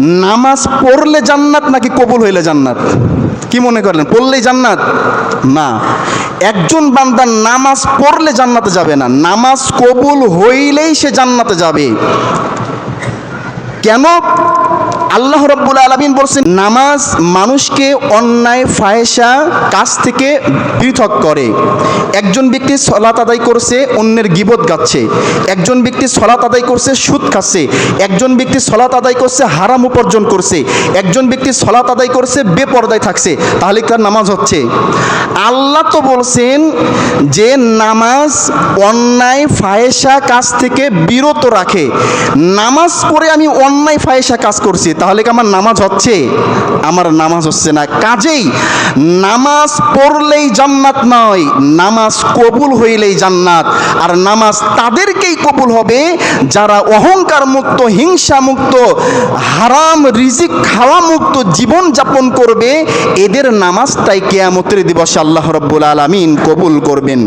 নামাজ পড়লে জান্নাত নাকি কবুল হইলে জান্নাত? কি মনে করেন, পড়লেই জান্নাত? না, একজন বান্দা নামাজ পড়লে জান্নাতে যাবে না, নামাজ কবুল হইলেই সে জান্নাতে যাবে। কেন? আল্লাহ রাব্বুল আলামিন বলছেন, নামাজ মানুষকে অন্যায় ফাহেশা কাজ থেকে পৃথক করে। একজন ব্যক্তি সালাত আদায় করছে, অন্যের গীবত গাচ্ছে। একজন ব্যক্তি সালাত আদায় করছে, সুদ খাচ্ছে। একজন ব্যক্তি সালাত আদায় করছে, হারাম উপার্জন করছে। একজন ব্যক্তি সালাত আদায় করছে, বেপরদায় থাকছে। তাহলে তার নামাজ হচ্ছে? আল্লাহ তো বলছেন যে নামাজ অন্যায় ফাহেশা কাজ থেকে বিরত রাখে। নামাজ পড়ে আমি অন্যায় ফাহেশা কাজ করছি, তাহলে কি আমার নামাজ হচ্ছে? আমার নামাজ হচ্ছে না। কাজেই নামাজ পড়লেই জান্নাত নয়, নামাজ কবুল হইলেই জান্নাত। আর নামাজ তাদেরকেই কবুল হবে যারা অহংকার মুক্ত, হিংসা মুক্ত, হারাম রিজিক খাওয়া মুক্ত জীবন যাপন করবে। এদের নামাজটাই কিয়ামতের দিবসে আল্লাহ রাব্বুল আলামিন কবুল করবেন।